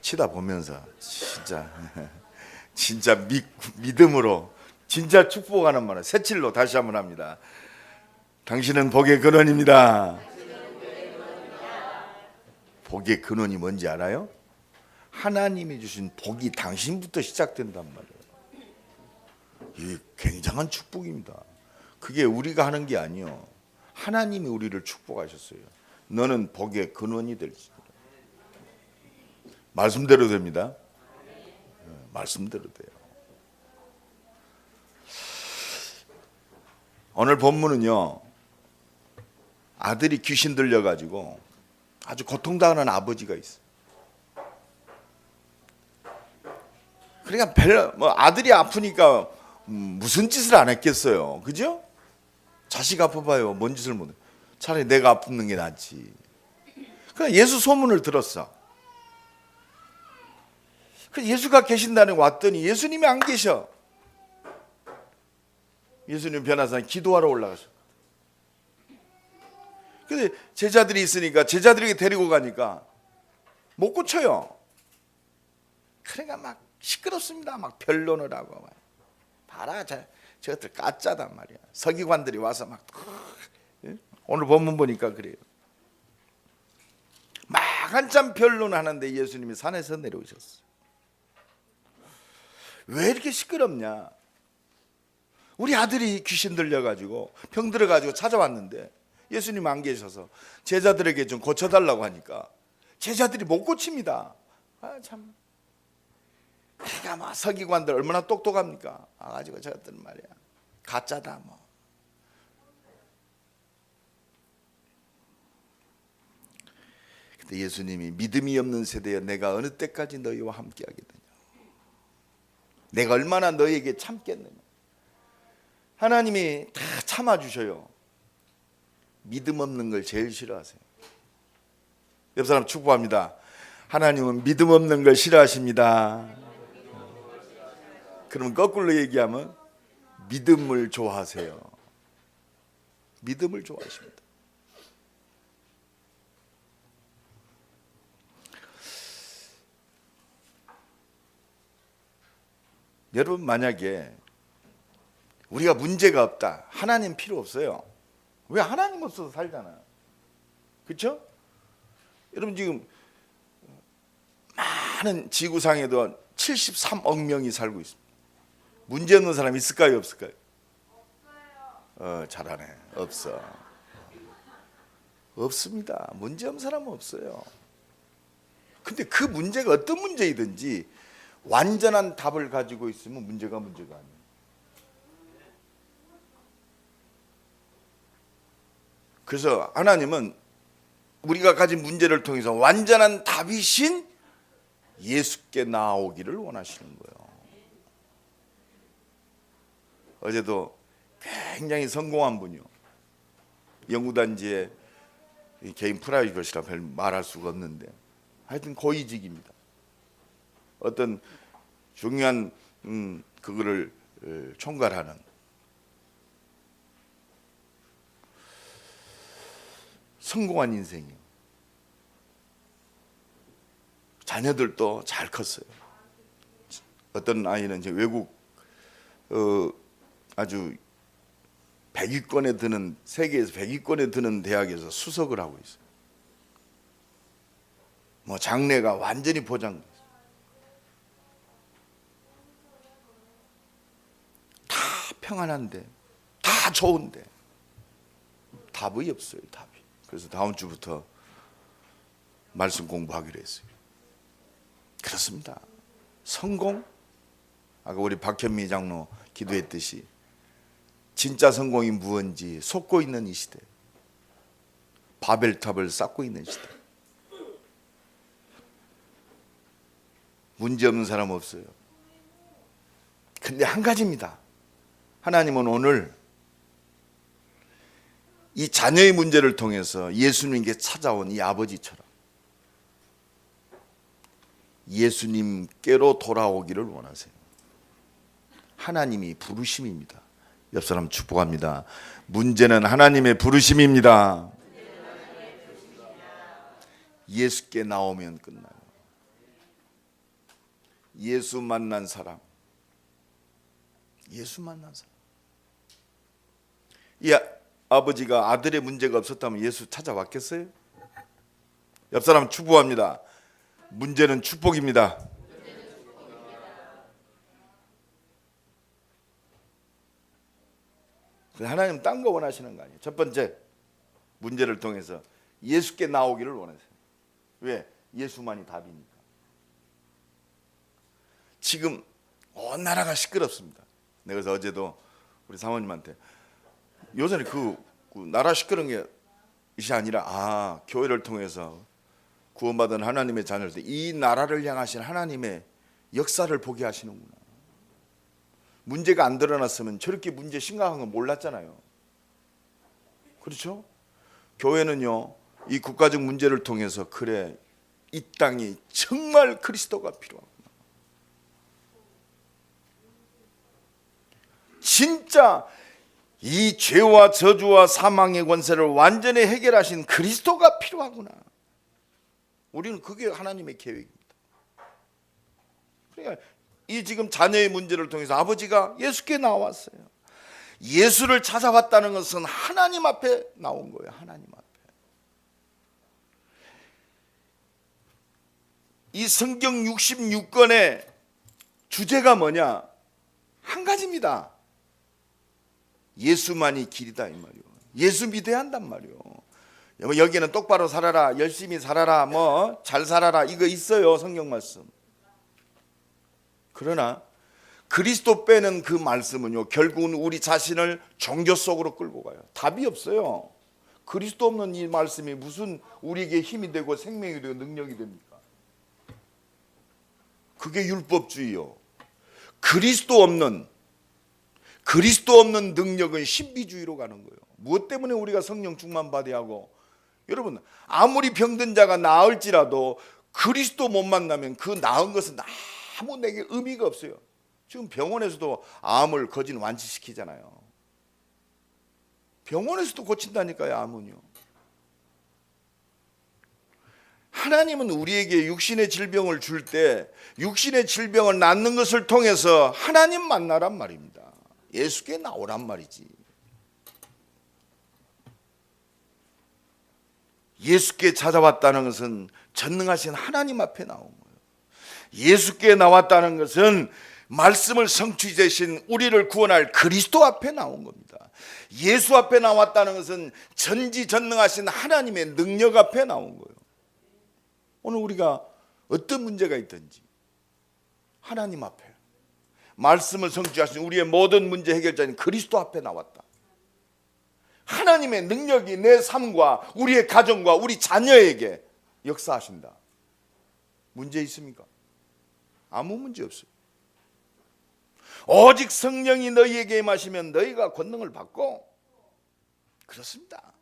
치다 보면서 진짜 믿음으로 진짜 축복하는 말을 새칠로 다시 한번 합니다. 당신은 복의 근원입니다. 복의 근원이 뭔지 알아요? 하나님이 주신 복이 당신부터 시작된단 말이에요. 이 굉장한 축복입니다. 그게 우리가 하는 게 아니요, 하나님이 우리를 축복하셨어요. 너는 복의 근원이 될지어다. 말씀대로 됩니다. 말씀대로 돼요. 오늘 본문은요, 아들이 귀신 들려가지고 아주 고통당하는 아버지가 있어요. 그러니까 아들이 아프니까 무슨 짓을 안 했겠어요, 그죠? 자식 아파봐요, 뭔 짓을 못해. 차라리 내가 아프는 게 낫지. 그러니까 예수 소문을 들었어. 그래서 예수가 계신다는 왔더니 예수님이 안 계셔. 예수님 변화사 기도하러 올라가셔. 근데 제자들이 있으니까 제자들에게 데리고 가니까 못 고쳐요. 그러니까 막 시끄럽습니다. 막 변론을 하고 막. 봐라, 저것들 가짜단 말이야. 서기관들이 와서 막 오늘 본문 보니까 그래요. 막 한참 변론하는데 예수님이 산에서 내려오셨어요. 왜 이렇게 시끄럽냐? 우리 아들이 귀신 들려가지고 병 들어가지고 찾아왔는데 예수님 안 계셔서 제자들에게 좀 고쳐달라고 하니까 제자들이 못 고칩니다. 아, 참. 그러니까 막 서기관들 얼마나 똑똑합니까? 가지고 저것들 말이야, 가짜다 뭐. 근데 예수님이 믿음이 없는 세대여, 내가 어느 때까지 너희와 함께 하겠느냐? 내가 얼마나 너희에게 참겠느냐? 하나님이 다 참아주셔요. 믿음 없는 걸 제일 싫어하세요. 옆 사람 축복합니다. 하나님은 믿음 없는 걸 싫어하십니다. 그러면 거꾸로 얘기하면 믿음을 좋아하세요. 믿음을 좋아하십니다. 여러분, 만약에 우리가 문제가 없다, 하나님 필요 없어요. 왜? 하나님 없어서 살잖아요. 그렇죠? 여러분, 지금 많은 지구상에도 73억 명이 살고 있습니다. 문제 없는 사람 있을까요, 없을까요? 잘하네. 없어. 없습니다. 문제 없는 사람은 없어요. 근데 그 문제가 어떤 문제이든지 완전한 답을 가지고 있으면 문제가 아니에요. 그래서 하나님은 우리가 가진 문제를 통해서 완전한 답이신 예수께 나아오기를 원하시는 거예요. 어제도 굉장히 성공한 분이요, 연구단지의 개인 프라이버시라 별 말할 수가 없는데 하여튼 고위직입니다. 어떤 중요한 그거를 총괄하는, 성공한 인생이에요. 자녀들도 잘 컸어요. 어떤 아이는 이제 외국 아주 100위권에 드는, 세계에서 100위권에 드는 대학에서 수석을 하고 있어요. 뭐 장래가 완전히 보장돼 있어요. 다 평안한데, 다 좋은데 답이 없어요. 답이. 그래서 다음 주부터 말씀 공부하기로 했어요. 그렇습니다. 성공, 아까 우리 박현미 장로 기도했듯이 진짜 성공이 무언지 속고 있는 이 시대, 바벨탑을 쌓고 있는 시대. 문제 없는 사람 없어요. 근데 한 가지입니다. 하나님은 오늘 이 자녀의 문제를 통해서 예수님께 찾아온 이 아버지처럼 예수님께로 돌아오기를 원하세요. 하나님이 부르심입니다. 옆 사람 축복합니다. 문제는 하나님의 부르심입니다. 예수께 나오면 끝나요. 예수 만난 사람. 예수 만난 사람. 이 아버지가 아들의 문제가 없었다면 예수 찾아왔겠어요? 옆 사람 축복합니다. 문제는 축복입니다. 하나님 딴 거 원하시는 거 아니에요. 첫 번째, 문제를 통해서 예수께 나오기를 원하세요. 왜? 예수만이 답이니까. 지금 온 나라가 시끄럽습니다. 그래서 어제도 우리 사모님한테 요새는 그 나라 시끄러운 게 이것이 아니라 교회를 통해서 구원받은 하나님의 자녀들, 이 나라를 향하신 하나님의 역사를 보게 하시는구나. 문제가 안 드러났으면 저렇게 문제 심각한 건 몰랐잖아요. 그렇죠? 교회는요, 이 국가적 문제를 통해서 그래, 이 땅이 정말 그리스도가 필요하구나. 진짜 이 죄와 저주와 사망의 권세를 완전히 해결하신 그리스도가 필요하구나. 우리는 그게 하나님의 계획입니다. 그러니까 이 지금 자녀의 문제를 통해서 아버지가 예수께 나왔어요. 예수를 찾아왔다는 것은 하나님 앞에 나온 거예요. 하나님 앞에. 이 성경 66권의 주제가 뭐냐? 한 가지입니다. 예수만이 길이다 이 말이요. 예수 믿어야 한단 말이요. 여기는 똑바로 살아라, 열심히 살아라, 뭐 잘 살아라 이거 있어요, 성경 말씀. 그러나 그리스도 빼는 그 말씀은요, 결국은 우리 자신을 종교 속으로 끌고 가요. 답이 없어요. 그리스도 없는 이 말씀이 무슨 우리에게 힘이 되고 생명이 되고 능력이 됩니까? 그게 율법주의요. 그리스도 없는 능력은 신비주의로 가는 거예요. 무엇 때문에 우리가 성령 충만 받아야 하고, 여러분 아무리 병든 자가 나을지라도 그리스도 못 만나면 그 나은 것은 아무 내게 의미가 없어요. 지금 병원에서도 암을 거진 완치시키잖아요. 병원에서도 고친다니까요, 암은요. 하나님은 우리에게 육신의 질병을 줄 때 육신의 질병을 낫는 것을 통해서 하나님 만나란 말입니다. 예수께 나오란 말이지. 예수께 찾아왔다는 것은 전능하신 하나님 앞에 나온 거예요. 예수께 나왔다는 것은 말씀을 성취되신 우리를 구원할 그리스도 앞에 나온 겁니다. 예수 앞에 나왔다는 것은 전지전능하신 하나님의 능력 앞에 나온 거예요. 오늘 우리가 어떤 문제가 있든지 하나님 앞에 말씀을 성취하신 우리의 모든 문제 해결자인 그리스도 앞에 나왔다. 하나님의 능력이 내 삶과 우리의 가정과 우리 자녀에게 역사하신다. 문제 있습니까? 아무 문제 없어요. 오직 성령이 너희에게 임하시면 너희가 권능을 받고, 그렇습니다.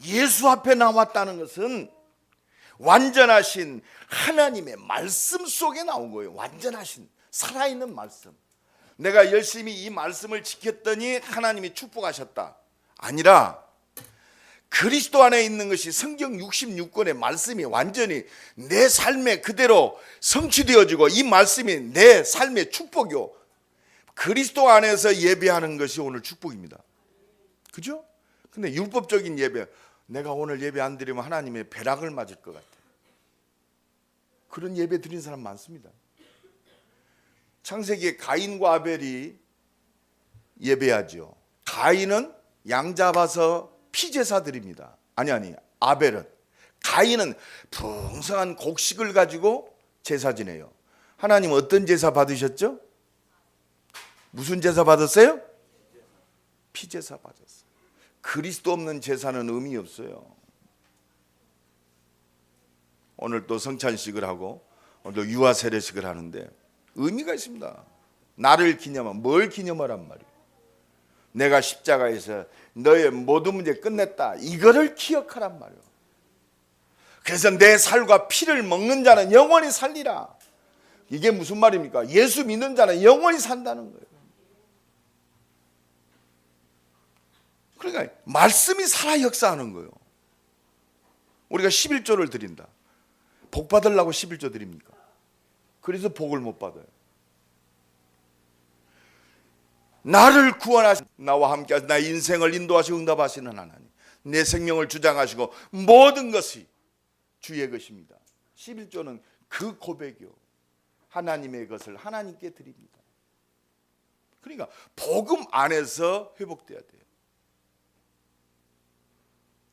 예수 앞에 나왔다는 것은 완전하신 하나님의 말씀 속에 나온 거예요. 완전하신 살아있는 말씀. 내가 열심히 이 말씀을 지켰더니 하나님이 축복하셨다. 아니라 그리스도 안에 있는 것이 성경 66권의 말씀이 완전히 내 삶에 그대로 성취되어지고, 이 말씀이 내 삶의 축복이요. 그리스도 안에서 예배하는 것이 오늘 축복입니다. 그죠? 근데 율법적인 예배, 내가 오늘 예배 안 드리면 하나님의 배락을 맞을 것 같아. 그런 예배 드린 사람 많습니다. 창세기에 가인과 아벨이 예배하죠. 가인은 양 잡아서 피제사 드립니다. 아니 아벨은, 가인은 풍성한 곡식을 가지고 제사 지내요. 하나님 어떤 제사 받으셨죠? 무슨 제사 받았어요? 피제사 받았어요. 그리스도 없는 제사는 의미 없어요. 오늘 또 성찬식을 하고 오늘 유아 세례식을 하는데 의미가 있습니다. 나를 기념한, 뭘 기념하란 말이에요? 내가 십자가에서 너의 모든 문제 끝냈다, 이거를 기억하란 말이에요. 그래서 내 살과 피를 먹는 자는 영원히 살리라. 이게 무슨 말입니까? 예수 믿는 자는 영원히 산다는 거예요. 그러니까 말씀이 살아 역사하는 거예요. 우리가 11조를 드린다. 복 받으려고 11조 드립니까? 그래서 복을 못 받아요. 나를 구원하시고 나와 함께 하시고 나의 인생을 인도하시고 응답하시는 하나님, 내 생명을 주장하시고 모든 것이 주의 것입니다. 11조는 그 고백이요, 하나님의 것을 하나님께 드립니다. 그러니까 복음 안에서 회복돼야 돼요.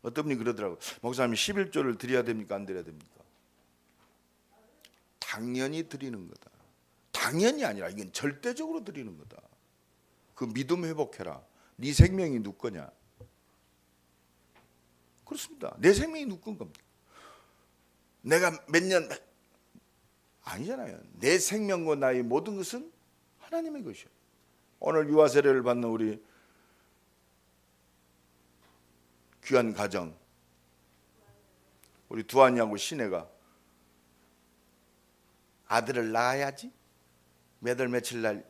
어떤 분이 그러더라고요. 목사님 11조를 드려야 됩니까? 안 드려야 됩니까? 당연히 드리는 거다. 당연히 아니라 이건 절대적으로 드리는 거다. 그 믿음 회복해라. 네 생명이 누구 거냐? 그렇습니다. 내 생명이 누구 겁니까? 내가 몇 년 아니잖아요. 내 생명과 나의 모든 것은 하나님의 것이요. 오늘 유아 세례를 받는 우리 귀한 가정, 우리 두한이하고 신혜가 아들을 낳아야지, 몇 월 며칠 날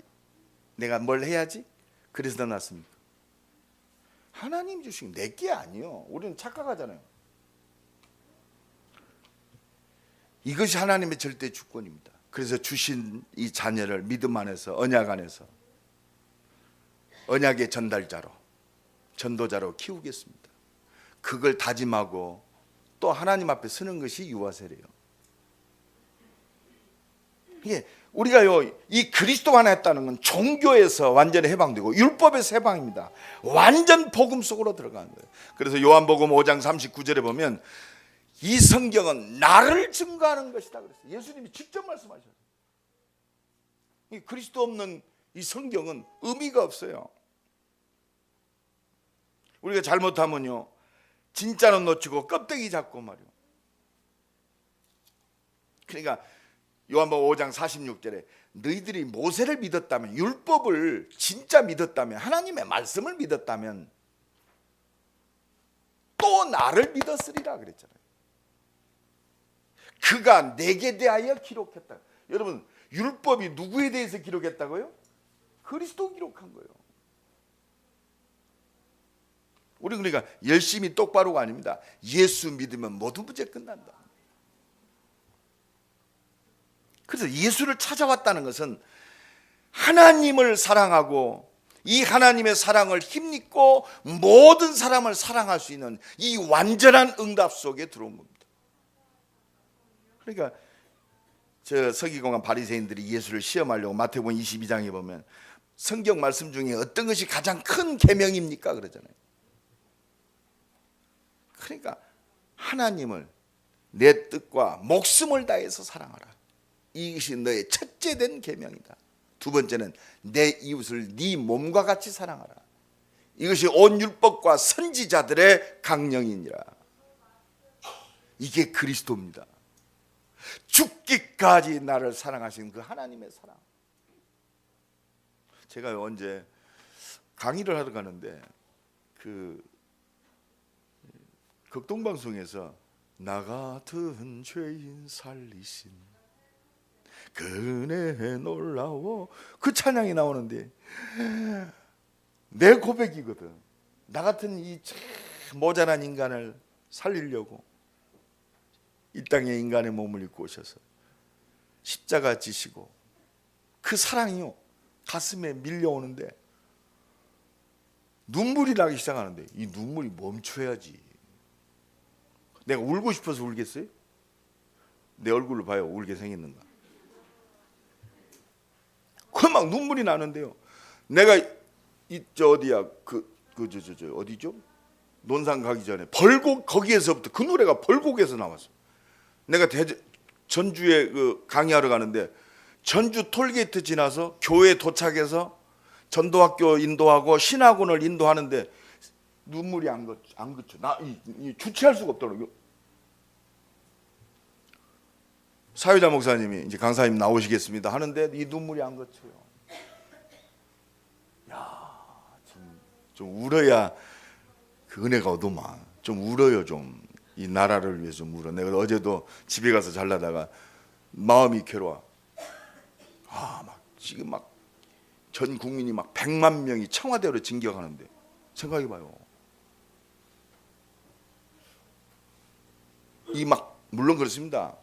내가 뭘 해야지, 그래서 낳았습니까? 하나님 주신 내게 아니요. 우리는 착각하잖아요. 이것이 하나님의 절대 주권입니다. 그래서 주신 이 자녀를 믿음 안에서, 언약 안에서 언약의 전달자로, 전도자로 키우겠습니다. 그걸 다짐하고 또 하나님 앞에 서는 것이 유아세례예요. 이게 우리가요, 이 그리스도 안에 했다는 건 종교에서 완전히 해방되고 율법에서 해방입니다. 완전 복음 속으로 들어가는 거예요. 그래서 요한복음 5장 39절에 보면 이 성경은 나를 증거하는 것이다 그랬어요. 예수님이 직접 말씀하셨어요. 이 그리스도 없는 이 성경은 의미가 없어요. 우리가 잘못하면요, 진짜는 놓치고 껍데기 잡고 말이요. 그러니까 요한복음 5장 46절에 너희들이 모세를 믿었다면, 율법을 진짜 믿었다면, 하나님의 말씀을 믿었다면 또 나를 믿었으리라 그랬잖아요. 그가 내게 대하여 기록했다. 여러분, 율법이 누구에 대해서 기록했다고요? 그리스도 기록한 거예요. 우리 그러니까 열심히 똑바로가 아닙니다. 예수 믿으면 모든 문제 끝난다. 그래서 예수를 찾아왔다는 것은 하나님을 사랑하고 이 하나님의 사랑을 힘입고 모든 사람을 사랑할 수 있는 이 완전한 응답 속에 들어온 겁니다. 그러니까 저 서기관과 바리새인들이 예수를 시험하려고 마태복음 22장에 보면 성경 말씀 중에 어떤 것이 가장 큰 계명입니까? 그러잖아요. 그러니까 하나님을 내 뜻과 목숨을 다해서 사랑하라. 이것이 너의 첫째 된 계명이다. 두 번째는 내 이웃을 네 몸과 같이 사랑하라. 이것이 온 율법과 선지자들의 강령이니라. 이게 그리스도입니다. 죽기까지 나를 사랑하신 그 하나님의 사랑. 제가 언제 강의를 하러 가는데 그 극동방송에서 나 같은 죄인 살리신 그 은혜 놀라워, 그 찬양이 나오는데 내 고백이거든. 나 같은 이 모자란 인간을 살리려고 이 땅에 인간의 몸을 입고 오셔서 십자가 지시고 그 사랑이요 가슴에 밀려오는데 눈물이 나기 시작하는데 이 눈물이 멈춰야지. 내가 울고 싶어서 울겠어요? 내 얼굴로 봐요. 울게 생겼는가? 그 막 눈물이 나는데요. 내가 저 어디야 저 어디죠? 논산 가기 전에 벌곡, 거기에서부터 그 노래가 벌곡에서 나왔어. 내가 전주에 그 강의하러 가는데 전주 톨게이트 지나서 교회 도착해서 전도학교 인도하고 신학원을 인도하는데 눈물이 안 그쳐. 나 주체할 수가 없더라고요. 사회자 목사님이 이제 강사님 나오시겠습니다 하는데 이 눈물이 안 그쳐요. 야, 좀 울어야 그 은혜가 오더만. 좀 울어요 좀. 이 나라를 위해서 좀 울어. 내가 어제도 집에 가서 잘라다가 마음이 괴로워. 막 지금 막 전 국민이 막 100만 명이 청와대로 진격하는데 생각해봐요. 이 막 물론 그렇습니다.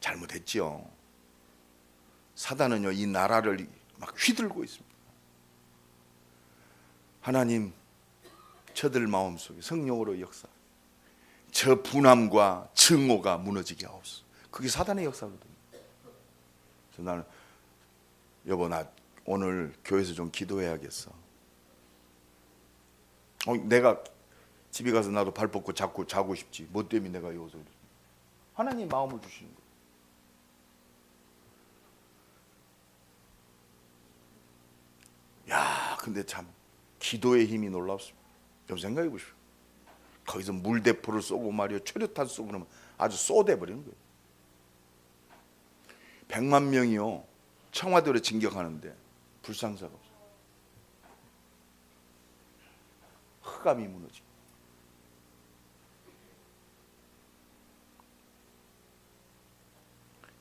잘못했지요. 사단은요, 이 나라를 막 휘둘고 있습니다. 하나님, 저들 마음속에 성령으로 역사, 저 분함과 증오가 무너지게 하옵소서. 그게 사단의 역사거든요. 그래서 나는, 여보, 나 오늘 교회에서 좀 기도해야겠어. 내가 집에 가서 나도 발 뻗고 자고 싶지. 뭐 때문에 내가 여기서. 하나님 마음을 주시는 거예요. 야, 근데 참 기도의 힘이 놀랍습니다. 좀 생각해 보십시오. 거기서 물대포를 쏘고 말이요, 최루탄 쏘고 그러면 아주 쏘대 버리는 거예요. 100만 명이요 청와대로 진격하는데 불상사가 없어요. 흑암이 무너지고.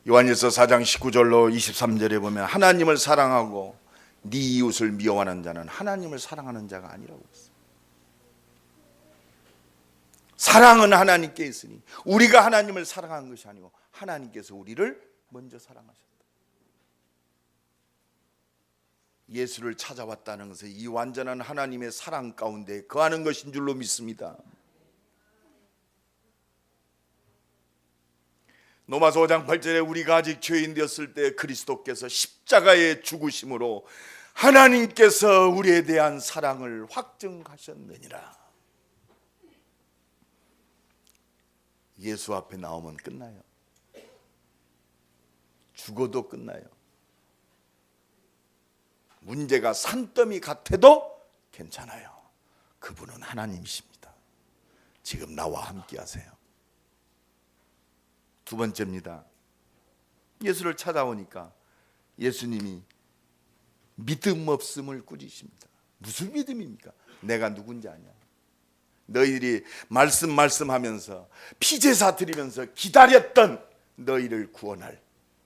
요한일서 4장 19절로 23절에 보면 하나님을 사랑하고 네 이웃을 미워하는 자는 하나님을 사랑하는 자가 아니라고 했어요. 사랑은 하나님께 있으니 우리가 하나님을 사랑한 것이 아니고 하나님께서 우리를 먼저 사랑하셨다. 예수를 찾아왔다는 것은 이 완전한 하나님의 사랑 가운데 거하는 것인 줄로 믿습니다. 로마서 5장 8절에 우리가 아직 죄인 되었을 때 그리스도께서 십자가에 죽으심으로 하나님께서 우리에 대한 사랑을 확증하셨느니라. 예수 앞에 나오면 끝나요. 죽어도 끝나요. 문제가 산더미 같아도 괜찮아요. 그분은 하나님이십니다. 지금 나와 함께 하세요. 두 번째입니다. 예수를 찾아오니까 예수님이 믿음 없음을 꾸짖습니다. 무슨 믿음입니까? 내가 누군지 아냐? 너희들이 말씀하면서 피제사 드리면서 기다렸던 너희를 구원할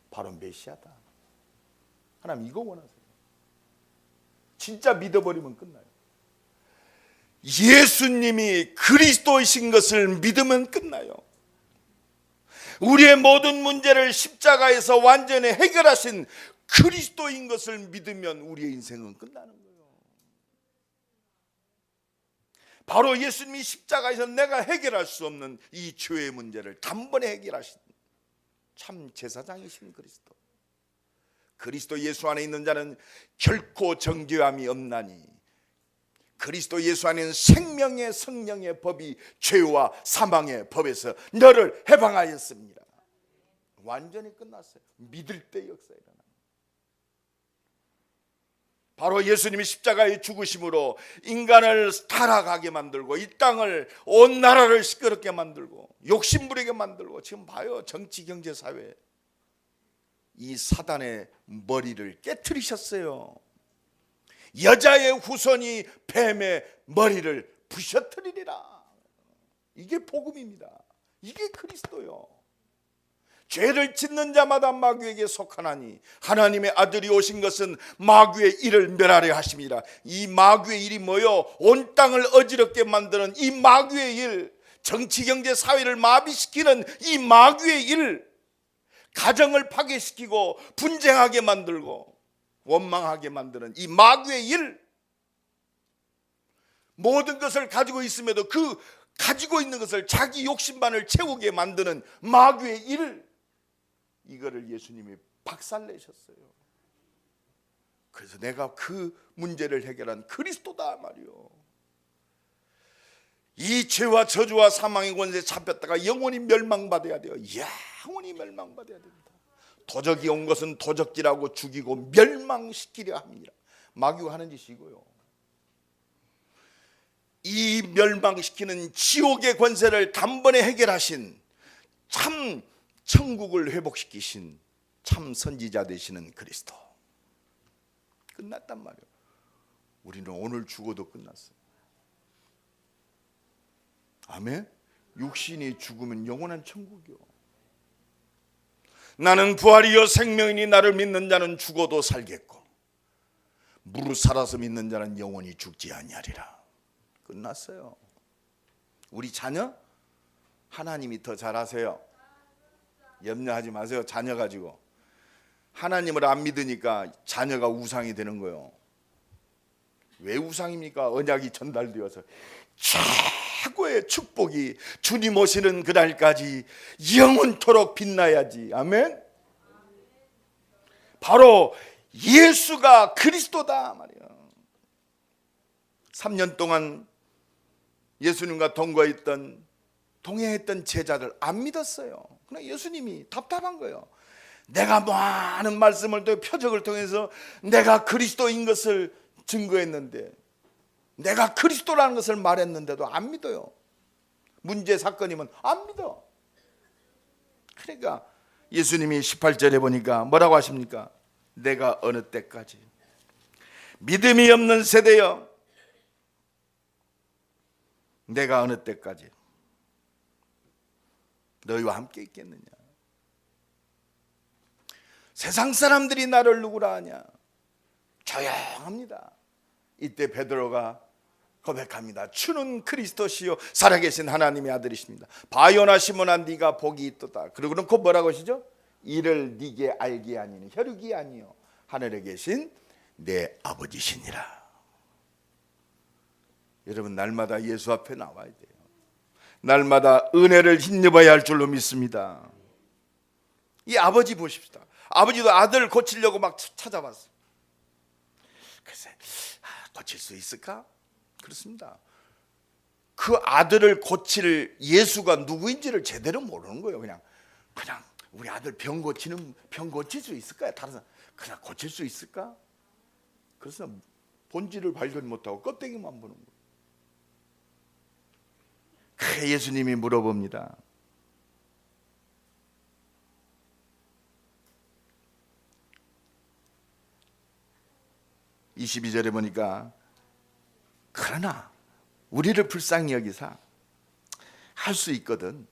바로 메시아다. 하나님 이거 원하세요. 진짜 믿어버리면 끝나요. 예수님이 그리스도이신 것을 믿으면 끝나요. 우리의 모든 문제를 십자가에서 완전히 해결하신 그리스도인 것을 믿으면 우리의 인생은 끝나는 거예요. 바로 예수님이 십자가에서 내가 해결할 수 없는 이 죄의 문제를 단번에 해결하신 참 제사장이신 그리스도. 그리스도 예수 안에 있는 자는 결코 정죄함이 없나니 그리스도 예수 안에는 생명의 성령의 법이 죄와 사망의 법에서 너를 해방하였습니다. 완전히 끝났어요. 믿을 때 역사 일어나. 바로 예수님이 십자가에 죽으심으로 인간을 타락하게 만들고 이 땅을 온 나라를 시끄럽게 만들고 욕심부리게 만들고 지금 봐요. 정치 경제 사회 이 사단의 머리를 깨트리셨어요. 여자의 후손이 뱀의 머리를 부셔뜨리리라. 이게 복음입니다. 이게 그리스도요. 죄를 짓는 자마다 마귀에게 속하나니 하나님의 아들이 오신 것은 마귀의 일을 멸하려 하심이라. 이 마귀의 일이 뭐요? 온 땅을 어지럽게 만드는 이 마귀의 일, 정치 경제 사회를 마비시키는 이 마귀의 일, 가정을 파괴시키고 분쟁하게 만들고 원망하게 만드는 이 마귀의 일, 모든 것을 가지고 있음에도 그 가지고 있는 것을 자기 욕심만을 채우게 만드는 마귀의 일, 이거를 예수님이 박살내셨어요. 그래서 내가 그 문제를 해결한 그리스도다 말이요. 이 죄와 저주와 사망의 권세에 잡혔다가 영원히 멸망받아야 돼요. 영원히 멸망받아야 됩니다. 도적이 온 것은 도적질하고 죽이고 멸망시키려 합니다. 마귀가 하는 짓이 이거요. 이 멸망시키는 지옥의 권세를 단번에 해결하신 참 천국을 회복시키신 참 선지자 되시는 그리스도. 끝났단 말이에요. 우리는 오늘 죽어도 끝났어요. 아멘. 육신이 죽으면 영원한 천국이요. 나는 부활이요 생명이니 나를 믿는 자는 죽어도 살겠고 무릇 살아서 믿는 자는 영원히 죽지 아니하리라. 끝났어요. 우리 자녀 하나님이 더 잘하세요. 염려하지 마세요. 자녀 가지고 하나님을 안 믿으니까 자녀가 우상이 되는 거예요. 왜 우상입니까? 언약이 전달되어서 최고의 축복이 주님 오시는 그날까지 영원토록 빛나야지. 아멘. 바로 예수가 그리스도다 말이에요. 3년 동안 예수님과 동행했던 제자들 안 믿었어요. 그러나 예수님이 답답한 거예요. 내가 많은 말씀을 또 표적을 통해서 내가 그리스도인 것을 증거했는데, 내가 그리스도라는 것을 말했는데도 안 믿어요. 문제 사건이면 안 믿어. 그러니까 예수님이 18절에 보니까 뭐라고 하십니까? 내가 어느 때까지 믿음이 없는 세대여, 내가 어느 때까지 너희와 함께 있겠느냐? 세상 사람들이 나를 누구라 하냐? 조용합니다. 이때 베드로가 고백합니다. 주는 그리스도시요 살아계신 하나님의 아들이십니다. 바요나 시몬아 네가 복이 있도다. 그리고 놓고 뭐라고 하시죠? 이를 네게 알게 아니니 혈육이 아니요 하늘에 계신 내 아버지시니라. 여러분, 날마다 예수 앞에 나와야 돼요. 날마다 은혜를 힘입어야 할 줄로 믿습니다. 이 아버지 보십시다. 아버지도 아들 고치려고 막 찾아봤어요. 글쎄, 고칠 수 있을까? 그렇습니다. 그 아들을 고칠 예수가 누구인지를 제대로 모르는 거예요. 그냥 우리 아들 병 고칠 수 있을까요? 다른 사람 그냥 고칠 수 있을까? 그래서 본질을 발견 못하고 껍데기만 보는 거예요. 그래 예수님이 물어봅니다. (22절에) 보니까 그러나 우리를 불쌍히 여기사 할 수 있거든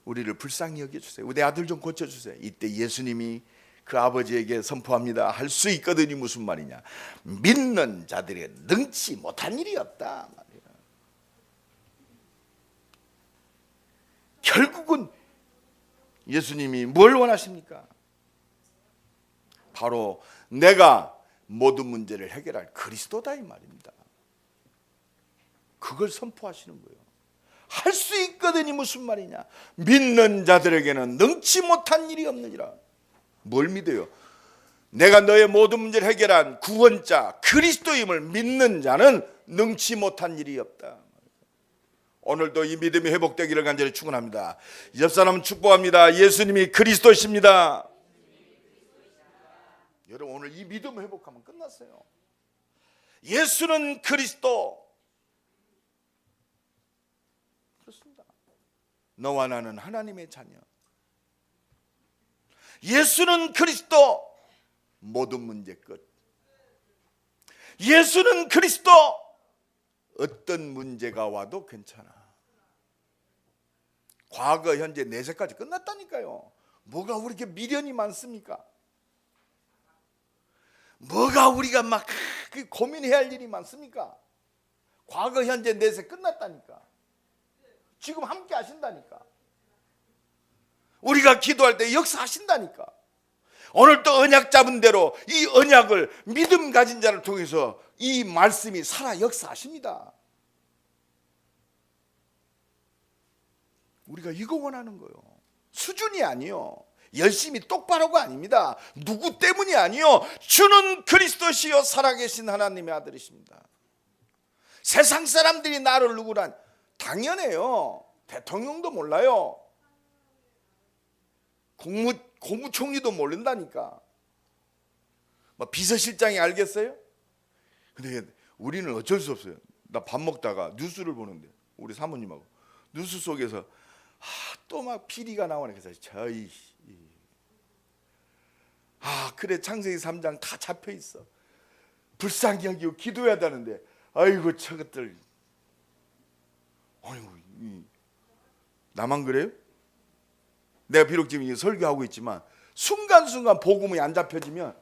우리를 불쌍히 여겨주세요. 우리 아들 좀 고쳐주세요. 이때 예수님이 그 아버지에게 선포합니다. 할 수 있거든이 무슨 말이냐? 믿는 자들이 능치 못한 일이 없다 말이야. 결국은 예수님이 뭘 원하십니까? 바로 내가 모든 문제를 해결할 그리스도다 이 말입니다. 그걸 선포하시는 거예요. 할 수 있거든이 무슨 말이냐? 믿는 자들에게는 능치 못한 일이 없느니라. 뭘 믿어요? 내가 너의 모든 문제를 해결한 구원자 그리스도임을 믿는 자는 능치 못한 일이 없다. 오늘도 이 믿음이 회복되기를 간절히 축원합니다. 옆 사람은 축복합니다. 예수님이 그리스도십니다. 여러분, 오늘 이 믿음 회복하면 끝났어요. 예수는 그리스도. 그렇습니다. 너와 나는 하나님의 자녀. 예수는 그리스도. 모든 문제 끝. 예수는 그리스도. 어떤 문제가 와도 괜찮아. 과거, 현재, 내세까지 끝났다니까요. 뭐가 우리에게 미련이 많습니까? 뭐가 우리가 막 고민해야 할 일이 많습니까? 과거, 현재, 내세 끝났다니까. 지금 함께 하신다니까. 우리가 기도할 때 역사하신다니까. 오늘 또 언약 잡은 대로 이 언약을 믿음 가진 자를 통해서 이 말씀이 살아 역사하십니다. 우리가 이거 원하는 거예요. 수준이 아니요, 열심히 똑바로가 아닙니다. 누구 때문이 아니요, 주는 그리스도시요 살아계신 하나님의 아들이십니다. 세상 사람들이 나를 누구란 당연해요. 대통령도 몰라요. 국무총리도 모른다니까. 뭐 비서실장이 알겠어요? 근데 우리는 어쩔 수 없어요. 나 밥 먹다가 뉴스를 보는데 우리 사모님하고 뉴스 속에서 또 막 비리가 나오네. 그래서 그래 창세기 3장 다 잡혀 있어. 불쌍히 여기고 기도해야 되는데 아이고 저것들. 아이고 나만 그래요? 내가 비록 지금 설교하고 있지만 순간순간 복음이 안 잡혀지면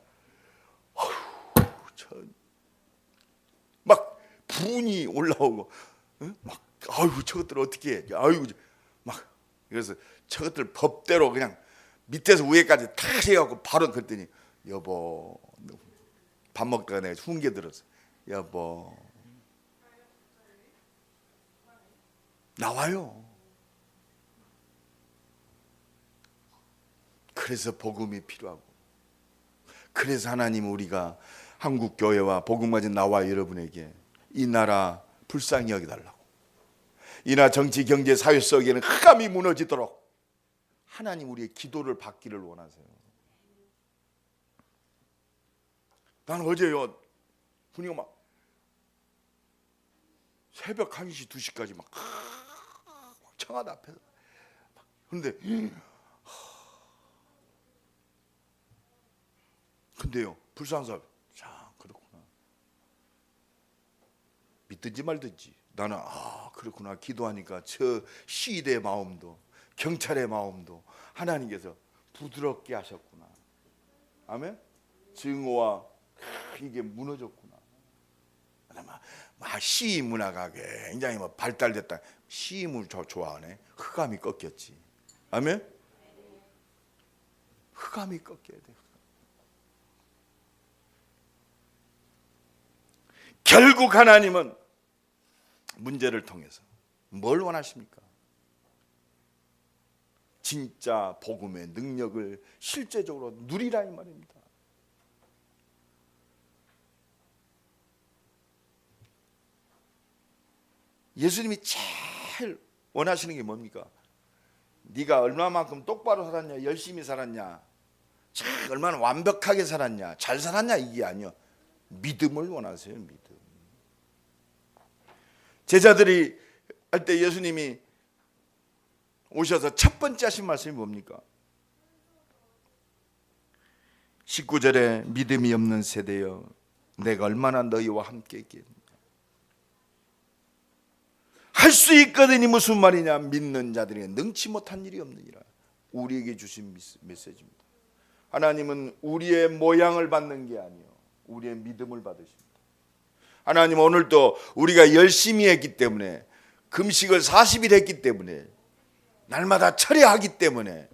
막 분이 올라오고 막 아이고 저것들 어떻게 해? 아이고 막 그래서 저것들 법대로 그냥 밑에서 위에까지 다 해갖고 바로 그랬더니 여보, 밥 먹다가 내가 훈계 들었어. 여보, 나와요. 그래서 복음이 필요하고, 그래서 하나님 우리가 한국 교회와 복음 가진 나와 여러분에게 이 나라 불쌍히 여기달라고, 이 나라 정치 경제 사회 속에는 흑암이 무너지도록 하나님 우리의 기도를 받기를 원하세요. 나는 어제요, 분위기가 막 새벽 1시 2시까지 막 청와대 앞에서 근데요 불쌍한 사람, 자 그렇구나, 믿든지 말든지 나는 그렇구나 기도하니까 저 시위대의 마음도 경찰의 마음도 하나님께서 부드럽게 하셨구나. 아멘. 증오와 이게 무너졌구나. 막 시위 문화가 굉장히 발달됐다. 시위 문화 좋아하네. 흑암이 꺾였지. 아멘. 흑암이 꺾여야 돼. 결국 하나님은 문제를 통해서 뭘 원하십니까? 진짜 복음의 능력을 실제적으로 누리라 이 말입니다. 예수님이 제일 원하시는 게 뭡니까? 네가 얼마만큼 똑바로 살았냐, 열심히 살았냐, 얼마나 완벽하게 살았냐, 잘 살았냐, 이게 아니요, 믿음을 원하세요. 믿음. 제자들이 할 때 예수님이 오셔서 첫 번째 하신 말씀이 뭡니까? 19절에 믿음이 없는 세대여 내가 얼마나 너희와 함께 있겠느냐. 할 수 있거든이 무슨 말이냐? 믿는 자들에게 능치 못한 일이 없느니라. 우리에게 주신 메시지입니다. 하나님은 우리의 모양을 받는 게 아니요, 우리의 믿음을 받으십니다. 하나님 오늘도 우리가 열심히 했기 때문에, 금식을 40일 했기 때문에, 날마다 철회하기 때문에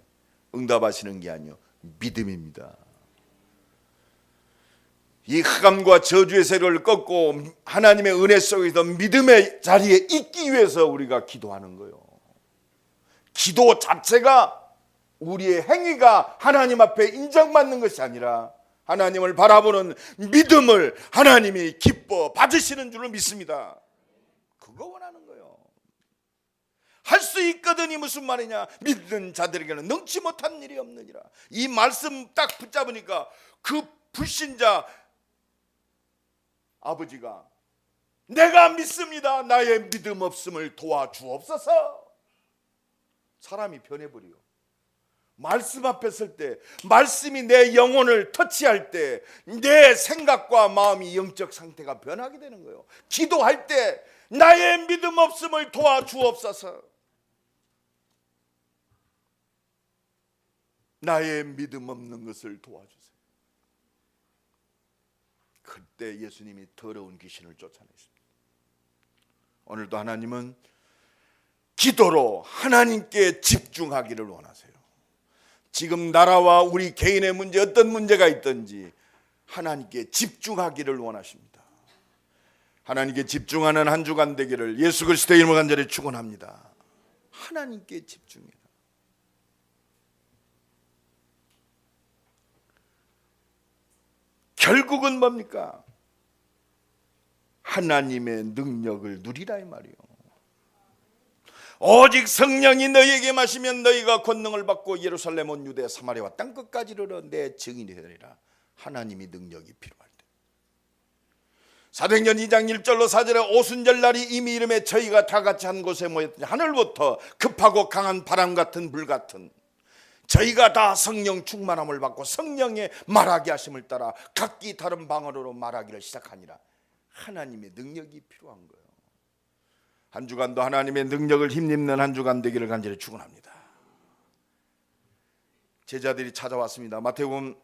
응답하시는 게 아니요, 믿음입니다. 이 흑암과 저주의 세력을 꺾고 하나님의 은혜 속에서 믿음의 자리에 있기 위해서 우리가 기도하는 거예요. 기도 자체가, 우리의 행위가 하나님 앞에 인정받는 것이 아니라 하나님을 바라보는 믿음을 하나님이 기뻐 받으시는 줄을 믿습니다. 그거 원하는 거예요. 할 수 있거든이 무슨 말이냐? 믿는 자들에게는 능치 못한 일이 없느니라. 이 말씀 딱 붙잡으니까 그 불신자 아버지가 내가 믿습니다, 나의 믿음 없음을 도와주옵소서. 사람이 변해버려. 말씀 앞에 설 때, 말씀이 내 영혼을 터치할 때 내 생각과 마음이, 영적 상태가 변하게 되는 거예요. 기도할 때 나의 믿음 없음을 도와주옵소서. 나의 믿음 없는 것을 도와주세요. 그때 예수님이 더러운 귀신을 쫓아내십니다. 오늘도 하나님은 기도로 하나님께 집중하기를 원하세요. 지금 나라와 우리 개인의 문제, 어떤 문제가 있든지 하나님께 집중하기를 원하십니다. 하나님께 집중하는 한 주간 되기를 예수 그리스도의 이름으로 간절히 축원합니다. 하나님께 집중해라. 결국은 뭡니까? 하나님의 능력을 누리라 이 말이요. 오직 성령이 너희에게 마시면 너희가 권능을 받고 예루살렘 온 유대 사마리아와 땅끝까지 이르러 내 증인이 되리라. 하나님이 능력이 필요할 때. 사도행전 2장 1절로 4절에 오순절 날이 이미 이름에 저희가 다 같이 한 곳에 모였더니 하늘부터 급하고 강한 바람 같은 불 같은, 저희가 다 성령 충만함을 받고 성령의 말하게 하심을 따라 각기 다른 방언으로 말하기를 시작하니라. 하나님의 능력이 필요한 거예요. 한 주간도 하나님의 능력을 힘입는 한 주간 되기를 간절히 축원합니다. 제자들이 찾아왔습니다. 마태복음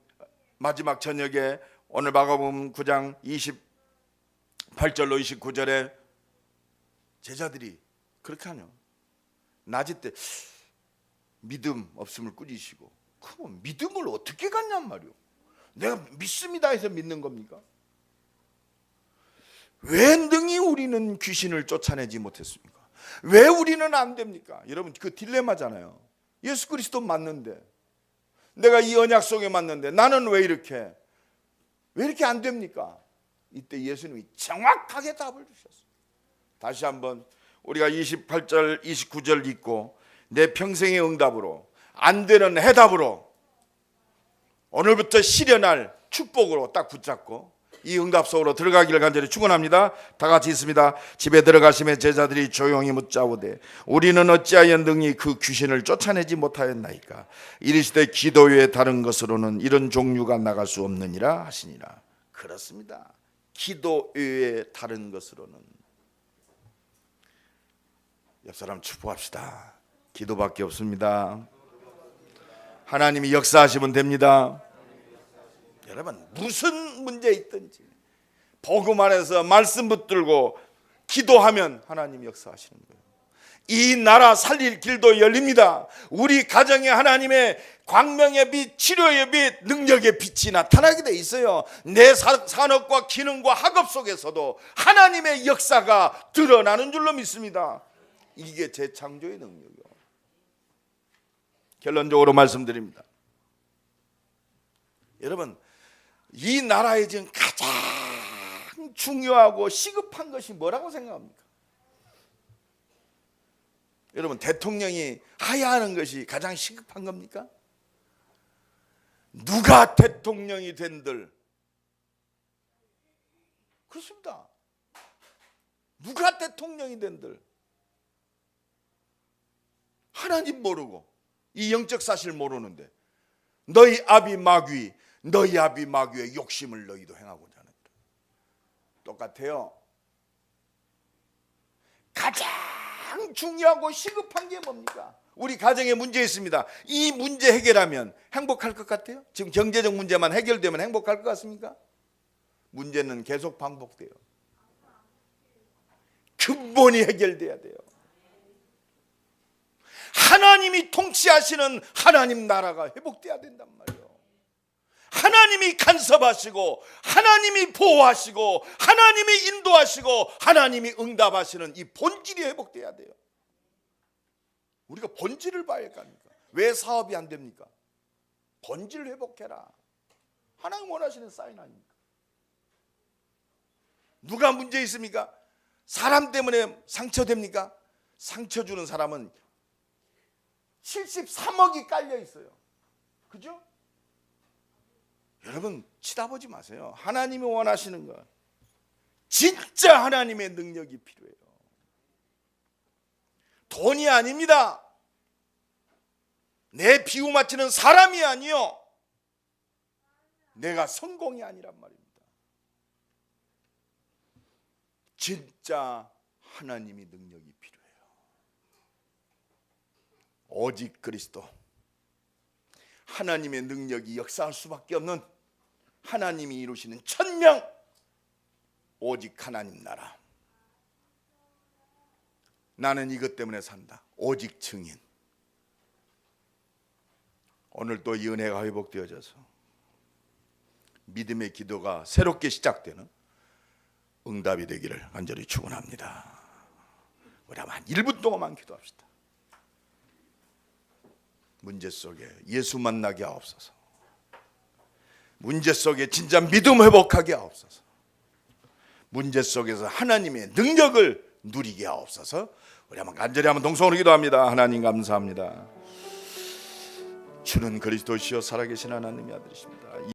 마지막 저녁에 오늘 마가복음 9장 28절로 29절에 제자들이 그렇게 하냐, 낮에 때 믿음 없음을 꾸짖으시고, 그럼 믿음을 어떻게 갖냔 말이오. 내가 믿습니다 해서 믿는 겁니까? 왜 능히 우리는 귀신을 쫓아내지 못했습니까? 왜 우리는 안 됩니까? 여러분, 그 딜레마잖아요. 예수 그리스도 맞는데, 내가 이 언약 속에 맞는데 나는 왜 이렇게 안 됩니까? 이때 예수님이 정확하게 답을 주셨어요. 다시 한번 우리가 28절 29절 읽고 내 평생의 응답으로, 안 되는 해답으로, 오늘부터 실현할 축복으로 딱 붙잡고 이 응답 속으로 들어가기를 간절히 축원합니다. 다 같이 있습니다. 집에 들어가시면 제자들이 조용히 묻자오되 우리는 어찌하여 능히 그 귀신을 쫓아내지 못하였나이까? 이르시되 기도 외에 다른 것으로는 이런 종류가 나갈 수 없느니라 하시니라. 그렇습니다. 기도 외에 다른 것으로는. 옆 사람 축복합시다. 기도밖에 없습니다. 하나님이 역사하시면 됩니다. 여러분, 무슨 문제 있든지 복음 안에서 말씀 붙들고 기도하면 하나님 역사하시는 거예요. 이 나라 살릴 길도 열립니다. 우리 가정에 하나님의 광명의 빛, 치료의 빛, 능력의 빛이 나타나게 돼 있어요. 내 산업과 기능과 학업 속에서도 하나님의 역사가 드러나는 줄로 믿습니다. 이게 재창조의 능력이요. 결론적으로 말씀드립니다. 여러분, 이 나라에 지금 가장 중요하고 시급한 것이 뭐라고 생각합니까? 여러분, 대통령이 하야하는 것이 가장 시급한 겁니까? 누가 대통령이 된들, 그렇습니다. 누가 대통령이 된들 하나님 모르고 이 영적 사실 모르는데 너희 아비 마귀의 욕심을 너희도 행하고자 하는 거예요. 똑같아요. 가장 중요하고 시급한 게 뭡니까? 우리 가정에 문제 있습니다. 이 문제 해결하면 행복할 것 같아요? 지금 경제적 문제만 해결되면 행복할 것 같습니까? 문제는 계속 반복돼요. 근본이 해결돼야 돼요. 하나님이 통치하시는 하나님 나라가 회복돼야 된단 말이에요. 하나님이 간섭하시고 하나님이 보호하시고 하나님이 인도하시고 하나님이 응답하시는 이 본질이 회복돼야 돼요. 우리가 본질을 봐야 할 거 아닙니까? 왜 사업이 안 됩니까? 본질을 회복해라. 하나님 원하시는 사인 아닙니까? 누가 문제 있습니까? 사람 때문에 상처됩니까? 상처 주는 사람은 73억이 깔려 있어요. 그죠? 여러분, 치다보지 마세요. 하나님이 원하시는 것, 진짜 하나님의 능력이 필요해요. 돈이 아닙니다. 내 비유 맞추는 사람이 아니요, 내가 성공이 아니란 말입니다. 진짜 하나님이 능력이 필요해요. 오직 그리스도, 하나님의 능력이 역사할 수밖에 없는 하나님이 이루시는 천명, 오직 하나님 나라. 나는 이것 때문에 산다. 오직 증인. 오늘 또 이 은혜가 회복되어져서 믿음의 기도가 새롭게 시작되는 응답이 되기를 간절히 축원합니다. 우리 한 1분 동안만 기도합시다. 문제 속에 예수 만나게 하옵소서. 문제 속에 진짜 믿음 회복하게 하옵소서. 문제 속에서 하나님의 능력을 누리게 하옵소서. 우리 한번 간절히 한번 동성으로 기도합니다. 하나님 감사합니다. 주는 그리스도시요 살아계신 하나님의 아들이십니다.